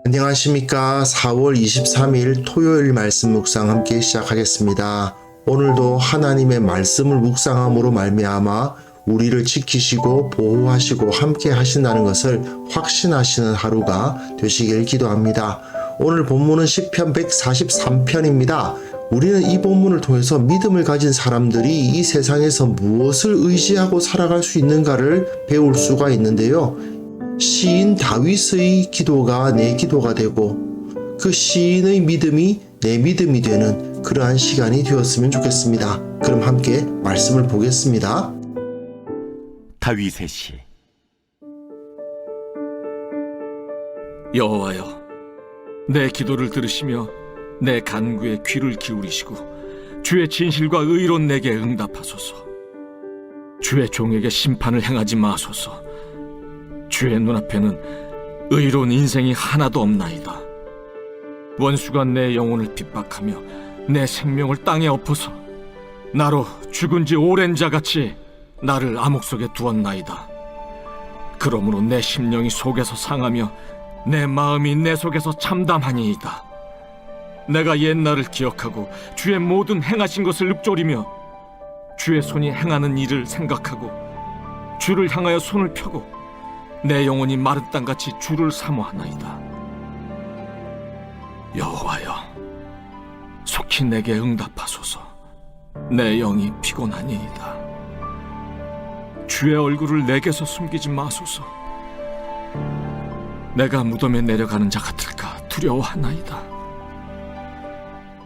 안녕하십니까. 4월 23일 토요일 말씀 묵상 함께 시작하겠습니다. 오늘도 하나님의 말씀을 묵상함으로 말미암아 우리를 지키시고 보호하시고 함께 하신다는 것을 확신하시는 하루가 되시길 기도합니다. 오늘 본문은 시편 143편입니다. 우리는 이 본문을 통해서 믿음을 가진 사람들이 이 세상에서 무엇을 의지하고 살아갈 수 있는가를 배울 수가 있는데요. 시인 다윗의 기도가 내 기도가 되고 그 시인의 믿음이 내 믿음이 되는 그러한 시간이 되었으면 좋겠습니다. 그럼 함께 말씀을 보겠습니다. 다윗의 시. 여호와여, 내 기도를 들으시며 내 간구에 귀를 기울이시고 주의 진실과 의로운 내게 응답하소서. 주의 종에게 심판을 행하지 마소서. 주의 눈앞에는 의로운 인생이 하나도 없나이다. 원수가 내 영혼을 핍박하며 내 생명을 땅에 엎어서 나로 죽은 지 오랜 자같이 나를 암흑 속에 두었나이다. 그러므로 내 심령이 속에서 상하며 내 마음이 내 속에서 참담하니이다. 내가 옛날을 기억하고 주의 모든 행하신 것을 읊조리며 주의 손이 행하는 일을 생각하고 주를 향하여 손을 펴고 내 영혼이 마른 땅같이 주를 사모하나이다. 여호와여, 속히 내게 응답하소서. 내 영이 피곤하니이다. 주의 얼굴을 내게서 숨기지 마소서. 내가 무덤에 내려가는 자 같을까 두려워하나이다.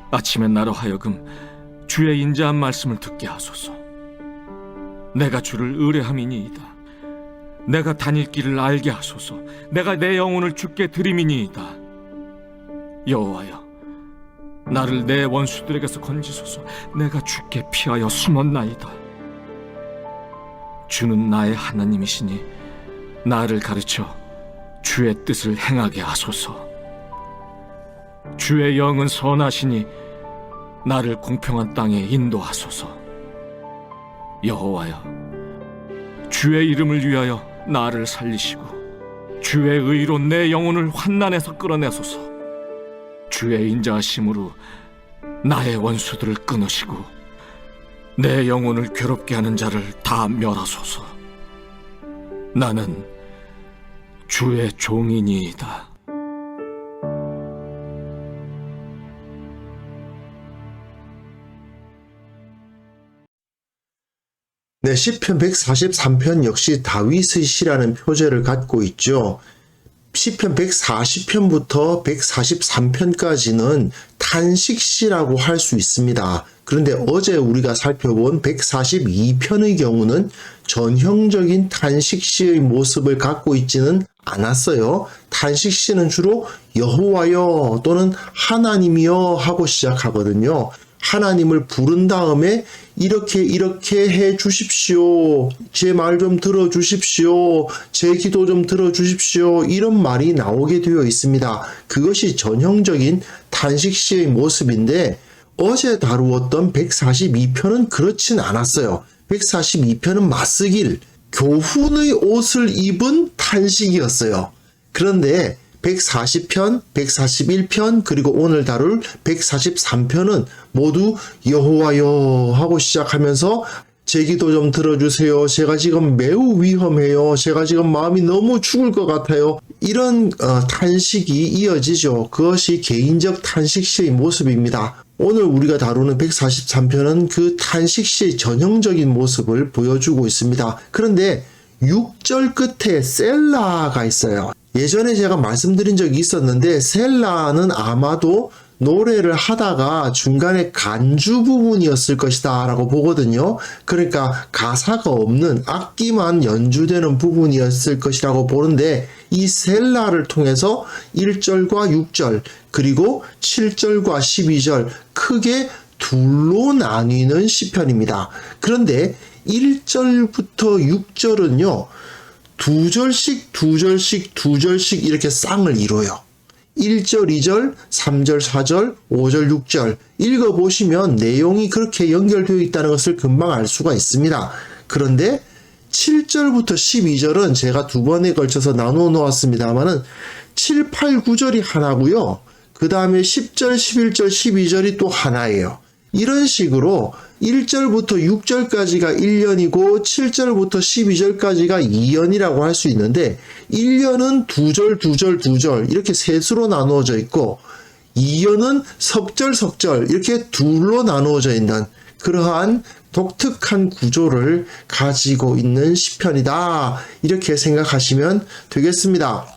아침에 나로 하여금 주의 인자한 말씀을 듣게 하소서. 내가 주를 의뢰함이니이다. 내가 다닐 길을 알게 하소서. 내가 내 영혼을 주께 드림이니이다. 여호와여, 나를 내 원수들에게서 건지소서. 내가 주께 피하여 숨었나이다. 주는 나의 하나님이시니 나를 가르쳐 주의 뜻을 행하게 하소서. 주의 영은 선하시니 나를 공평한 땅에 인도하소서. 여호와여, 주의 이름을 위하여 나를 살리시고 주의 의로 내 영혼을 환난에서 끌어내소서. 주의 인자하심으로 나의 원수들을 끊으시고 내 영혼을 괴롭게 하는 자를 다 멸하소서. 나는 주의 종이니이다. 네, 시편 143편 역시 다윗의 시라는 표제를 갖고 있죠. 시편 140편부터 143편까지는 탄식시라고 할 수 있습니다. 그런데 어제 우리가 살펴본 142편의 경우는 전형적인 탄식시의 모습을 갖고 있지는 않았어요. 탄식시는 주로 여호와여 또는 하나님이여 하고 시작하거든요. 하나님을 부른 다음에 이렇게 해 주십시오. 제 말 좀 들어 주십시오. 제 기도 좀 들어 주십시오. 이런 말이 나오게 되어 있습니다. 그것이 전형적인 탄식시의 모습인데 어제 다루었던 142편은 그렇진 않았어요. 142편은 맞쓰길, 교훈의 옷을 입은 탄식이었어요. 그런데 140편, 141편, 그리고 오늘 다룰 143편은 모두 여호와여 하고 시작하면서 제 기도 좀 들어주세요. 제가 지금 매우 위험해요. 제가 지금 마음이 너무 죽을 것 같아요. 이런 탄식이 이어지죠. 그것이 개인적 탄식시의 모습입니다. 오늘 우리가 다루는 143편은 그 탄식시의 전형적인 모습을 보여주고 있습니다. 그런데 6절 끝에 셀라가 있어요. 예전에 제가 말씀드린 적이 있었는데 셀라는 아마도 노래를 하다가 중간에 간주 부분이었을 것이다 라고 보거든요. 그러니까 가사가 없는 악기만 연주되는 부분이었을 것이라고 보는데 이 셀라를 통해서 1절과 6절 그리고 7절과 12절 크게 둘로 나뉘는 시편입니다. 그런데 1절부터 6절은요. 두 절씩 이렇게 쌍을 이뤄요. 1절, 2절, 3절, 4절, 5절, 6절 읽어보시면 내용이 그렇게 연결되어 있다는 것을 금방 알 수가 있습니다. 그런데 7절부터 12절은 제가 두 번에 걸쳐서 나누어 놓았습니다만은 7, 8, 9절이 하나고요. 그 다음에 10절, 11절, 12절이 또 하나예요. 이런 식으로 1절부터 6절까지가 1년이고 7절부터 12절까지가 2년이라고 할 수 있는데 1년은 2절, 2절, 2절 이렇게 셋으로 나누어져 있고 2년은 석절, 석절 이렇게 둘로 나누어져 있는 그러한 독특한 구조를 가지고 있는 시편이다. 이렇게 생각하시면 되겠습니다.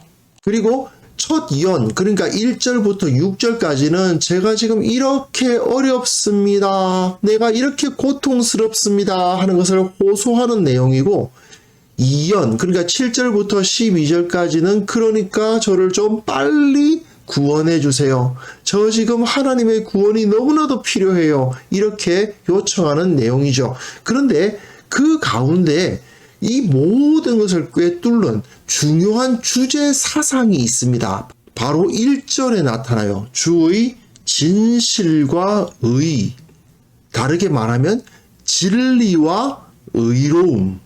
그리고 첫 연, 그러니까 1절부터 6절까지는 제가 지금 이렇게 어렵습니다. 내가 이렇게 고통스럽습니다. 하는 것을 호소하는 내용이고 2연, 그러니까 7절부터 12절까지는 그러니까 저를 좀 빨리 구원해 주세요. 저 지금 하나님의 구원이 너무나도 필요해요. 이렇게 요청하는 내용이죠. 그런데 그 가운데 이 모든 것을 꿰뚫는 중요한 주제 사상이 있습니다. 바로 1절에 나타나요. 주의 진실과 의. 다르게 말하면 진리와 의로움.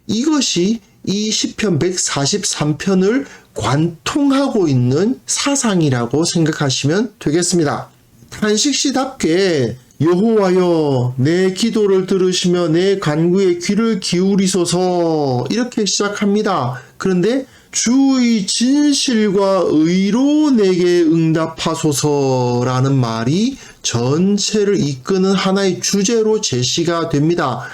이것이 이 시편 143편을 관통하고 있는 사상이라고 생각하시면 되겠습니다. 탄식시답게 여호와여 내 기도를 들으시며 내 간구에 귀를 기울이소서 이렇게 시작합니다. 그런데 주의 진실과 의로 내게 응답하소서라는 말이 전체를 이끄는 하나의 주제로 제시가 됩니다.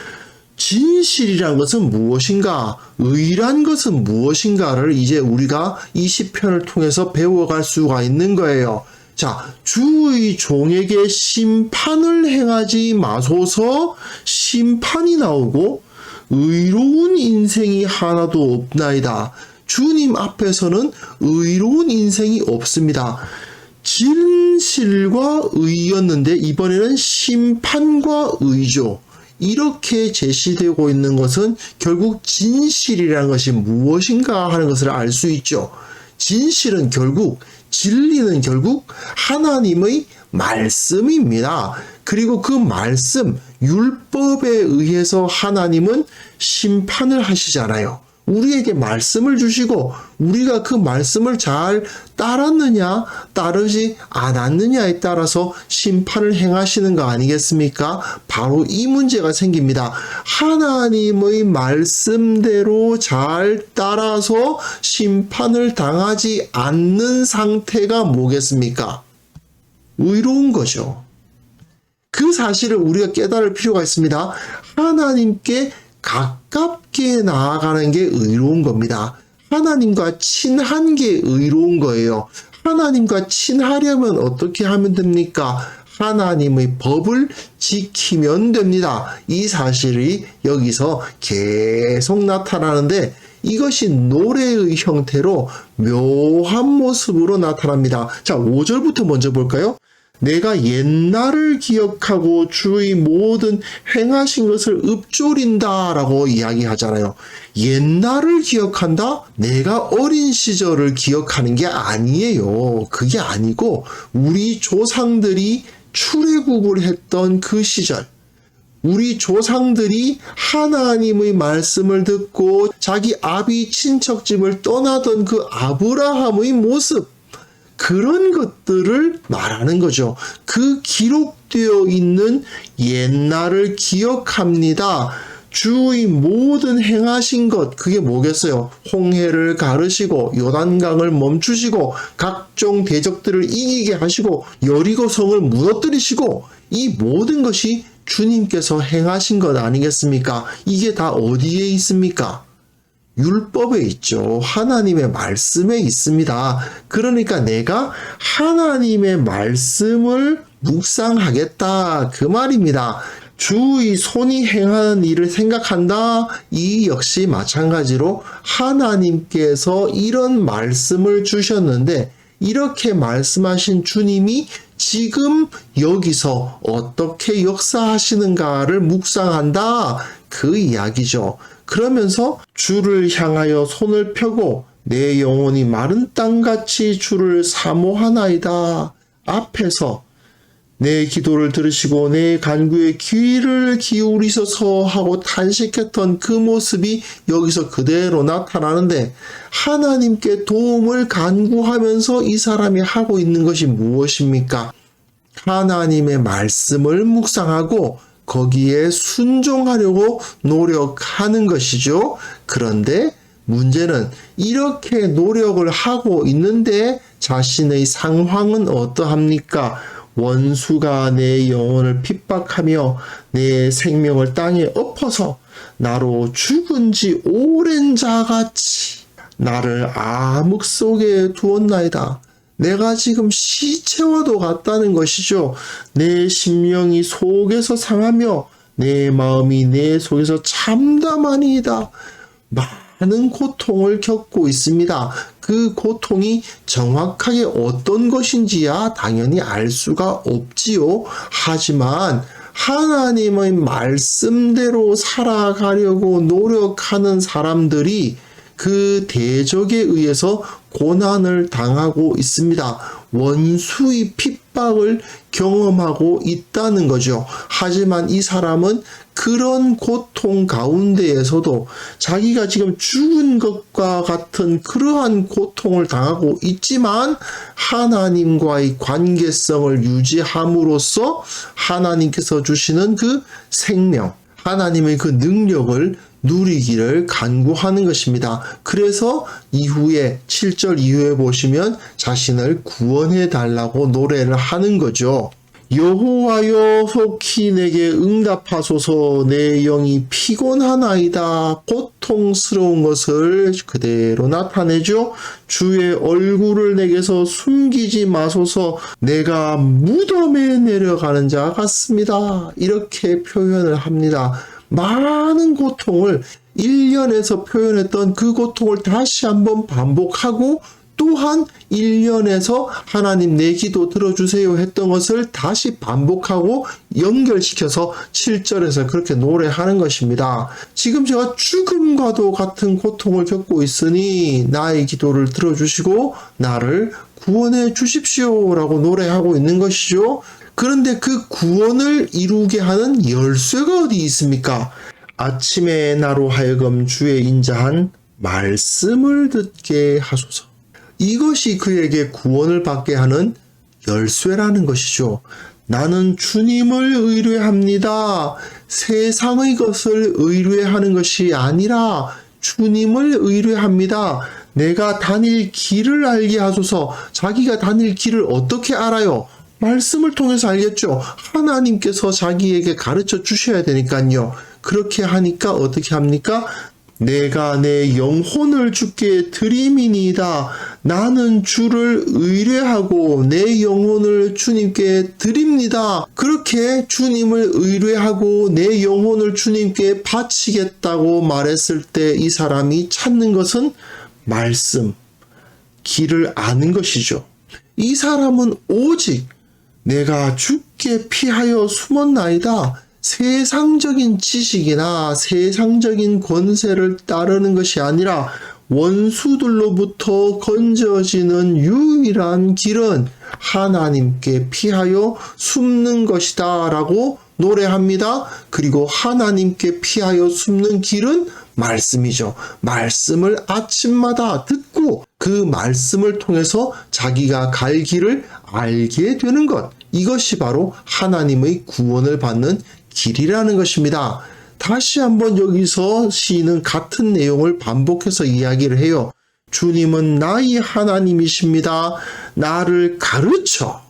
진실이란 것은 무엇인가? 의란 것은 무엇인가를 이제 우리가 이 시편을 통해서 배워갈 수가 있는 거예요. 자, 주의 종에게 심판을 행하지 마소서 심판이 나오고 의로운 인생이 하나도 없나이다. 주님 앞에서는 의로운 인생이 없습니다. 진실과 의였는데 이번에는 심판과 의죠. 이렇게 제시되고 있는 것은 결국 진실이라는 것이 무엇인가 하는 것을 알 수 있죠. 진실은 결국, 진리는 결국 하나님의 말씀입니다. 그리고 그 말씀, 율법에 의해서 하나님은 심판을 하시잖아요. 우리에게 말씀을 주시고 우리가 그 말씀을 잘 따랐느냐 따르지 않았느냐에 따라서 심판을 행하시는 거 아니겠습니까? 바로 이 문제가 생깁니다. 하나님의 말씀대로 잘 따라서 심판을 당하지 않는 상태가 뭐겠습니까? 의로운 거죠. 그 사실을 우리가 깨달을 필요가 있습니다. 하나님께 가깝게 나아가는 게 의로운 겁니다. 하나님과 친한 게 의로운 거예요. 하나님과 친하려면 어떻게 하면 됩니까? 하나님의 법을 지키면 됩니다. 이 사실이 여기서 계속 나타나는데 이것이 노래의 형태로 묘한 모습으로 나타납니다. 자, 5절부터 먼저 볼까요? 내가 옛날을 기억하고 주의 모든 행하신 것을 읊조린다 라고 이야기하잖아요. 옛날을 기억한다? 내가 어린 시절을 기억하는 게 아니에요. 그게 아니고 우리 조상들이 출애굽을 했던 그 시절, 우리 조상들이 하나님의 말씀을 듣고 자기 아비 친척집을 떠나던 그 아브라함의 모습, 그런 것들을 말하는 거죠. 그 기록되어 있는 옛날을 기억합니다. 주의 모든 행하신 것, 그게 뭐겠어요? 홍해를 가르시고 요단강을 멈추시고 각종 대적들을 이기게 하시고 여리고성을 무너뜨리시고 이 모든 것이 주님께서 행하신 것 아니겠습니까? 이게 다 어디에 있습니까? 율법에 있죠. 하나님의 말씀에 있습니다. 그러니까 내가 하나님의 말씀을 묵상하겠다. 그 말입니다. 주의 손이 행하는 일을 생각한다. 이 역시 마찬가지로 하나님께서 이런 말씀을 주셨는데 이렇게 말씀하신 주님이 지금 여기서 어떻게 역사하시는가를 묵상한다. 그 이야기죠. 그러면서 주를 향하여 손을 펴고 내 영혼이 마른 땅같이 주를 사모하나이다. 앞에서 내 기도를 들으시고 내 간구에 귀를 기울이셔서 하고 탄식했던 그 모습이 여기서 그대로 나타나는데, 하나님께 도움을 간구하면서 이 사람이 하고 있는 것이 무엇입니까? 하나님의 말씀을 묵상하고 거기에 순종하려고 노력하는 것이죠. 그런데 문제는 이렇게 노력을 하고 있는데 자신의 상황은 어떠합니까? 원수가 내 영혼을 핍박하며 내 생명을 땅에 엎어서 나로 죽은 지 오랜 자같이 나를 암흑 속에 두었나이다. 내가 지금 시체와도 같다는 것이죠. 내 심령이 속에서 상하며 내 마음이 내 속에서 참담하니이다. 많은 고통을 겪고 있습니다. 그 고통이 정확하게 어떤 것인지야 당연히 알 수가 없지요. 하지만 하나님의 말씀대로 살아가려고 노력하는 사람들이 그 대적에 의해서 고난을 당하고 있습니다. 원수의 핍박을 경험하고 있다는 거죠. 하지만 이 사람은 그런 고통 가운데에서도 자기가 지금 죽은 것과 같은 그러한 고통을 당하고 있지만 하나님과의 관계성을 유지함으로써 하나님께서 주시는 그 생명, 하나님의 그 능력을 누리기를 간구하는 것입니다. 그래서 이후에 7절 이후에 보시면 자신을 구원해 달라고 노래를 하는 거죠. 여호와여 속히 내게 응답하소서. 내 영이 피곤하나이다. 고통스러운 것을 그대로 나타내죠. 주의 얼굴을 내게서 숨기지 마소서. 내가 무덤에 내려가는 자 같습니다. 이렇게 표현을 합니다. 많은 고통을 1년에서 표현했던 그 고통을 다시 한번 반복하고, 또한 1년에서 하나님 내 기도 들어주세요 했던 것을 다시 반복하고 연결시켜서 7절에서 그렇게 노래하는 것입니다. 지금 제가 죽음과도 같은 고통을 겪고 있으니 나의 기도를 들어주시고 나를 구원해 주십시오 라고 노래하고 있는 것이죠. 그런데 그 구원을 이루게 하는 열쇠가 어디 있습니까? 아침에 나로 하여금 주의 인자한 말씀을 듣게 하소서. 이것이 그에게 구원을 받게 하는 열쇠라는 것이죠. 나는 주님을 의뢰합니다. 세상의 것을 의뢰하는 것이 아니라 주님을 의뢰합니다. 내가 다닐 길을 알게 하소서. 자기가 다닐 길을 어떻게 알아요? 말씀을 통해서 알겠죠. 하나님께서 자기에게 가르쳐 주셔야 되니까요. 그렇게 하니까 어떻게 합니까? 내가 내 영혼을 주께 드림이니이다. 나는 주를 의뢰하고 내 영혼을 주님께 드립니다. 그렇게 주님을 의뢰하고 내 영혼을 주님께 바치겠다고 말했을 때 이 사람이 찾는 것은 말씀, 길을 아는 것이죠. 이 사람은 오직 내가 주께 피하여 숨었나이다. 세상적인 지식이나 세상적인 권세를 따르는 것이 아니라 원수들로부터 건져지는 유일한 길은 하나님께 피하여 숨는 것이다 라고 노래합니다. 그리고 하나님께 피하여 숨는 길은 말씀이죠. 말씀을 아침마다 듣고 그 말씀을 통해서 자기가 갈 길을 알게 되는 것, 이것이 바로 하나님의 구원을 받는 길이라는 것입니다. 다시 한번 여기서 시인은 같은 내용을 반복해서 이야기를 해요. 주님은 나의 하나님이십니다. 나를 가르쳐.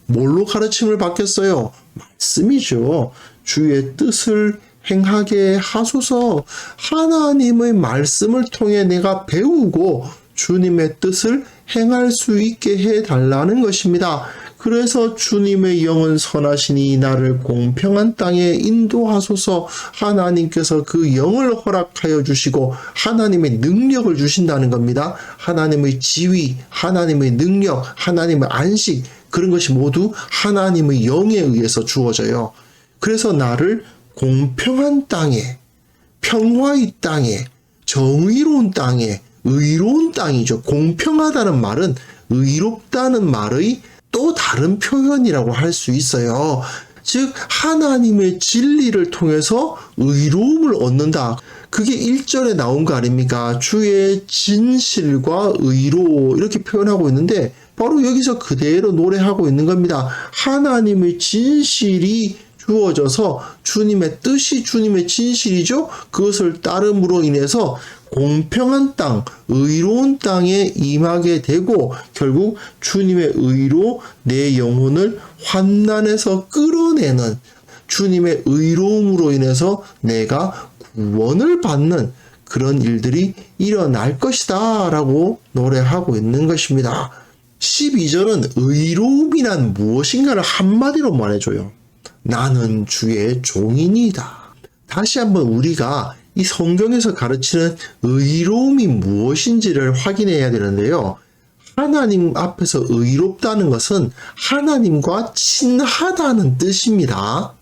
뭘로 가르침을 받겠어요? 말씀이죠. 주의 뜻을 행하게 하소서. 하나님의 말씀을 통해 내가 배우고 주님의 뜻을 행할 수 있게 해달라는 것입니다. 그래서 주님의 영은 선하시니 나를 공평한 땅에 인도하소서. 하나님께서 그 영을 허락하여 주시고 하나님의 능력을 주신다는 겁니다. 하나님의 지위, 하나님의 능력, 하나님의 안식, 그런 것이 모두 하나님의 영에 의해서 주어져요. 그래서 나를 공평한 땅에, 평화의 땅에, 정의로운 땅에, 의로운 땅이죠. 공평하다는 말은 의롭다는 말의 또 다른 표현이라고 할 수 있어요. 즉 하나님의 진리를 통해서 의로움을 얻는다. 그게 1절에 나온 거 아닙니까? 주의 진실과 의로 이렇게 표현하고 있는데 바로 여기서 그대로 노래하고 있는 겁니다. 하나님의 진실이 주어져서 주님의 뜻이 주님의 진실이죠. 그것을 따름으로 인해서 공평한 땅, 의로운 땅에 임하게 되고 결국 주님의 의로 내 영혼을 환난에서 끌어내는 주님의 의로움으로 인해서 내가 구원을 받는 그런 일들이 일어날 것이다 라고 노래하고 있는 것입니다. 12절은 의로움이란 무엇인가를 한마디로 말해줘요. 나는 주의 종이니이다. 다시 한번 우리가 이 성경에서 가르치는 의로움이 무엇인지를 확인해야 되는데요. 하나님 앞에서 의롭다는 것은 하나님과 친하다는 뜻입니다.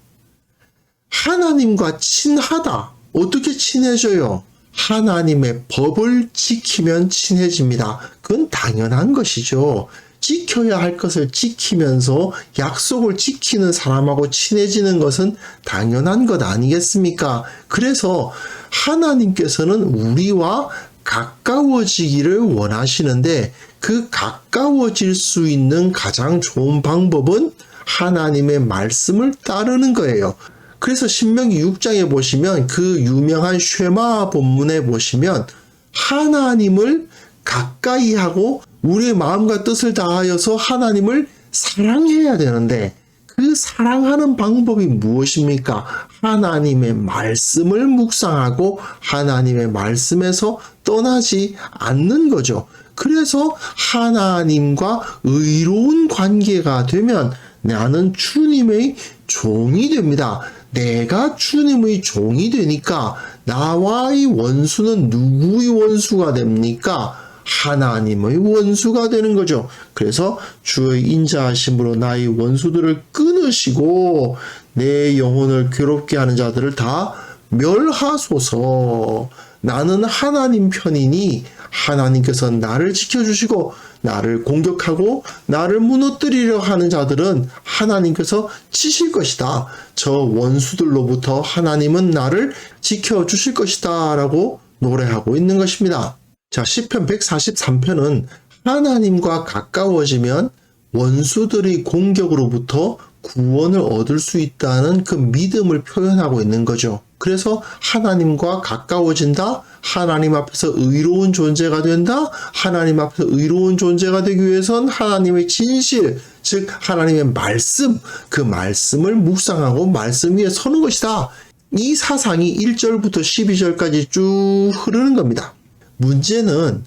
하나님과 친하다. 어떻게 친해져요? 하나님의 법을 지키면 친해집니다. 그건 당연한 것이죠. 지켜야 할 것을 지키면서 약속을 지키는 사람하고 친해지는 것은 당연한 것 아니겠습니까? 그래서 하나님께서는 우리와 가까워지기를 원하시는데 그 가까워질 수 있는 가장 좋은 방법은 하나님의 말씀을 따르는 거예요. 그래서 신명기 6장에 보시면 그 유명한 쉐마 본문에 보시면 하나님을 가까이 하고 우리의 마음과 뜻을 다하여서 하나님을 사랑해야 되는데 그 사랑하는 방법이 무엇입니까? 하나님의 말씀을 묵상하고 하나님의 말씀에서 떠나지 않는 거죠. 그래서 하나님과 의로운 관계가 되면 나는 주님의 종이 됩니다. 내가 주님의 종이 되니까 나와의 원수는 누구의 원수가 됩니까? 하나님의 원수가 되는 거죠. 그래서 주의 인자하심으로 나의 원수들을 끊으시고 내 영혼을 괴롭게 하는 자들을 다 멸하소서. 나는 하나님 편이니 하나님께서 나를 지켜주시고 나를 공격하고 나를 무너뜨리려 하는 자들은 하나님께서 치실 것이다. 저 원수들로부터 하나님은 나를 지켜주실 것이다 라고 노래하고 있는 것입니다. 자, 시편 143편은 하나님과 가까워지면 원수들의 공격으로부터 구원을 얻을 수 있다는 그 믿음을 표현하고 있는 거죠. 그래서 하나님과 가까워진다, 하나님 앞에서 의로운 존재가 된다, 하나님 앞에서 의로운 존재가 되기 위해선 하나님의 진실, 즉 하나님의 말씀, 그 말씀을 묵상하고 말씀 위에 서는 것이다. 이 사상이 1절부터 12절까지 쭉 흐르는 겁니다. 문제는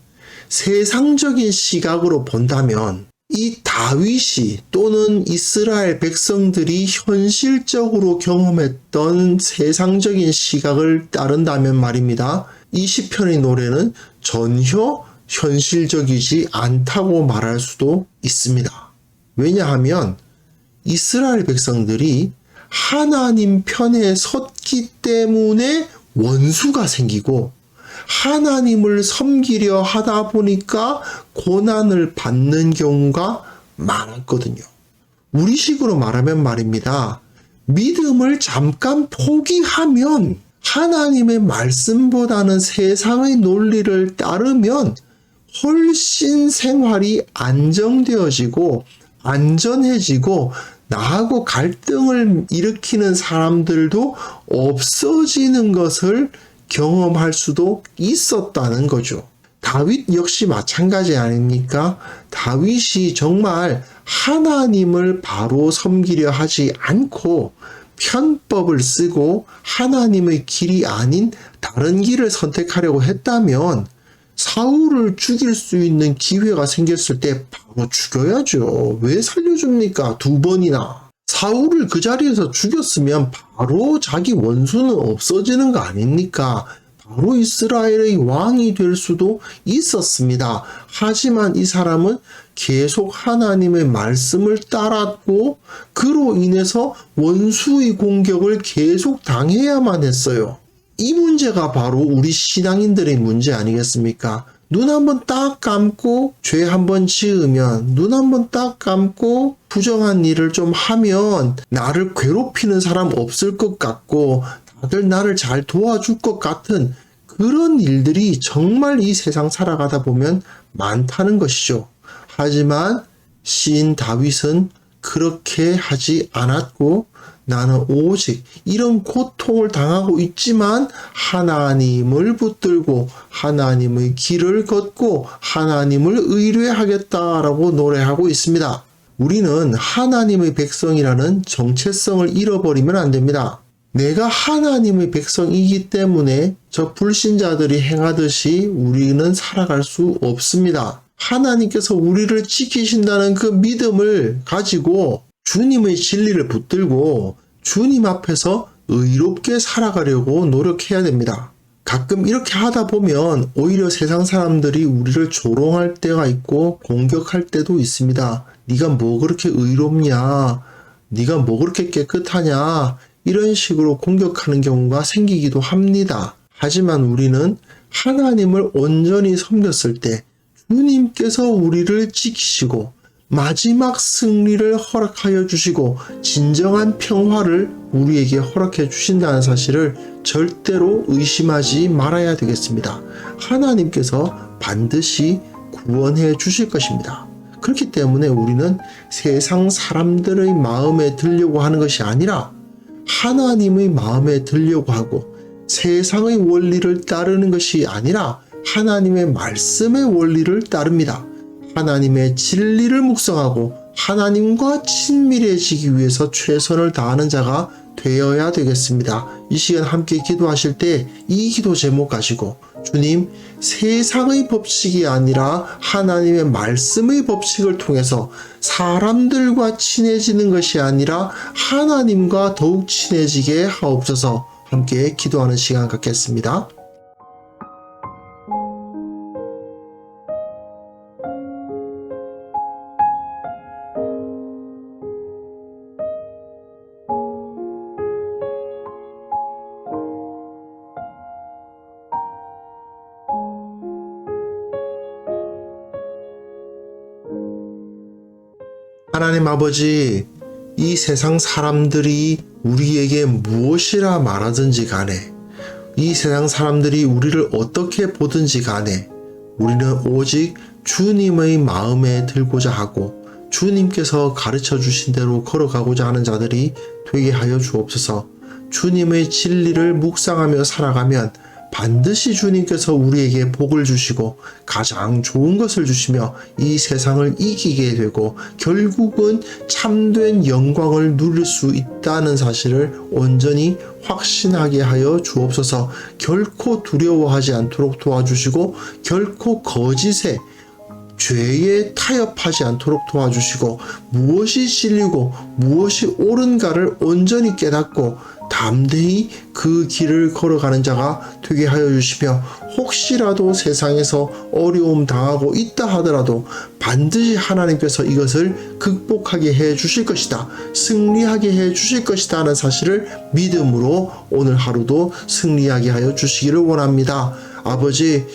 세상적인 시각으로 본다면 이 다윗이 또는 이스라엘 백성들이 현실적으로 경험했던 세상적인 시각을 따른다면 말입니다. 이 시편의 노래는 전혀 현실적이지 않다고 말할 수도 있습니다. 왜냐하면 이스라엘 백성들이 하나님 편에 섰기 때문에 원수가 생기고 하나님을 섬기려 하다 보니까 고난을 받는 경우가 많았거든요. 우리식으로 말하면 말입니다. 믿음을 잠깐 포기하면 하나님의 말씀보다는 세상의 논리를 따르면 훨씬 생활이 안정되어지고 안전해지고 나하고 갈등을 일으키는 사람들도 없어지는 것을 경험할 수도 있었다는 거죠. 다윗 역시 마찬가지 아닙니까? 다윗이 정말 하나님을 바로 섬기려 하지 않고 편법을 쓰고 하나님의 길이 아닌 다른 길을 선택하려고 했다면 사울을 죽일 수 있는 기회가 생겼을 때 바로 죽여야죠. 왜 살려줍니까? 2번이나. 사울을 그 자리에서 죽였으면 바로 자기 원수는 없어지는 거 아닙니까? 바로 이스라엘의 왕이 될 수도 있었습니다. 하지만 이 사람은 계속 하나님의 말씀을 따랐고 그로 인해서 원수의 공격을 계속 당해야만 했어요. 이 문제가 바로 우리 신앙인들의 문제 아니겠습니까? 눈 한번 딱 감고 죄 한번 지으면 눈 한번 딱 감고 부정한 일을 좀 하면 나를 괴롭히는 사람 없을 것 같고 다들 나를 잘 도와줄 것 같은 그런 일들이 정말 이 세상 살아가다 보면 많다는 것이죠. 하지만 시인 다윗은 그렇게 하지 않았고 나는 오직 이런 고통을 당하고 있지만 하나님을 붙들고 하나님의 길을 걷고 하나님을 의뢰하겠다라고 노래하고 있습니다. 우리는 하나님의 백성이라는 정체성을 잃어버리면 안 됩니다. 내가 하나님의 백성이기 때문에 저 불신자들이 행하듯이 우리는 살아갈 수 없습니다. 하나님께서 우리를 지키신다는 그 믿음을 가지고 주님의 진리를 붙들고 주님 앞에서 의롭게 살아가려고 노력해야 됩니다. 가끔 이렇게 하다 보면 오히려 세상 사람들이 우리를 조롱할 때가 있고 공격할 때도 있습니다. 네가 뭐 그렇게 의롭냐? 네가 뭐 그렇게 깨끗하냐? 이런 식으로 공격하는 경우가 생기기도 합니다. 하지만 우리는 하나님을 온전히 섬겼을 때 주님께서 우리를 지키시고 마지막 승리를 허락하여 주시고 진정한 평화를 우리에게 허락해 주신다는 사실을 절대로 의심하지 말아야 되겠습니다. 하나님께서 반드시 구원해 주실 것입니다. 그렇기 때문에 우리는 세상 사람들의 마음에 들려고 하는 것이 아니라 하나님의 마음에 들려고 하고 세상의 원리를 따르는 것이 아니라 하나님의 말씀의 원리를 따릅니다. 하나님의 진리를 묵상하고 하나님과 친밀해지기 위해서 최선을 다하는 자가 되어야 되겠습니다. 이 시간 함께 기도하실 때 이 기도 제목 가지고 주님, 세상의 법칙이 아니라 하나님의 말씀의 법칙을 통해서 사람들과 친해지는 것이 아니라 하나님과 더욱 친해지게 하옵소서. 함께 기도하는 시간 갖겠습니다. 하나님 아버지, 이 세상 사람들이 우리에게 무엇이라 말하든지 간에, 이 세상 사람들이 우리를 어떻게 보든지 간에, 우리는 오직 주님의 마음에 들고자 하고 주님께서 가르쳐 주신 대로 걸어가고자 하는 자들이 되게 하여 주옵소서. 주님의 진리를 묵상하며 살아가면 반드시 주님께서 우리에게 복을 주시고 가장 좋은 것을 주시며 이 세상을 이기게 되고 결국은 참된 영광을 누릴 수 있다는 사실을 온전히 확신하게 하여 주옵소서. 결코 두려워하지 않도록 도와주시고 결코 거짓에 죄에 타협하지 않도록 도와주시고 무엇이 진리고 무엇이 옳은가를 온전히 깨닫고 담대히 그 길을 걸어가는 자가 되게 하여 주시며 혹시라도 세상에서 어려움 당하고 있다 하더라도 반드시 하나님께서 이것을 극복하게 해 주실 것이다. 승리하게 해 주실 것이다 하는 사실을 믿음으로 오늘 하루도 승리하게 하여 주시기를 원합니다. 아버지,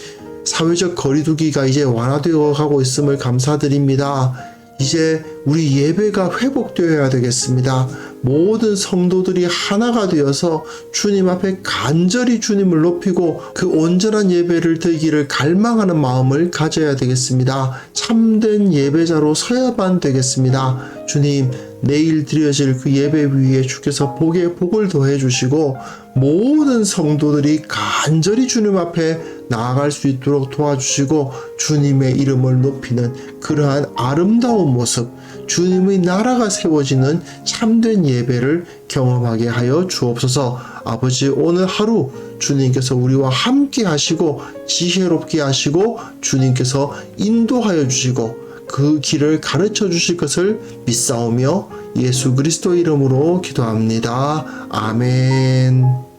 사회적 거리두기가 이제 완화되어 가고 있음을 감사드립니다. 이제 우리 예배가 회복되어야 되겠습니다. 모든 성도들이 하나가 되어서 주님 앞에 간절히 주님을 높이고 그 온전한 예배를 드리기를 갈망하는 마음을 가져야 되겠습니다. 참된 예배자로 서야만 되겠습니다. 주님, 내일 드려질 그 예배 위에 주께서 복에 복을 더해 주시고 모든 성도들이 간절히 주님 앞에 나아갈 수 있도록 도와주시고 주님의 이름을 높이는 그러한 아름다운 모습, 주님의 나라가 세워지는 참된 예배를 경험하게 하여 주옵소서. 아버지, 오늘 하루 주님께서 우리와 함께 하시고 지혜롭게 하시고 주님께서 인도하여 주시고 그 길을 가르쳐 주실 것을 믿사오며 예수 그리스도 이름으로 기도합니다. 아멘.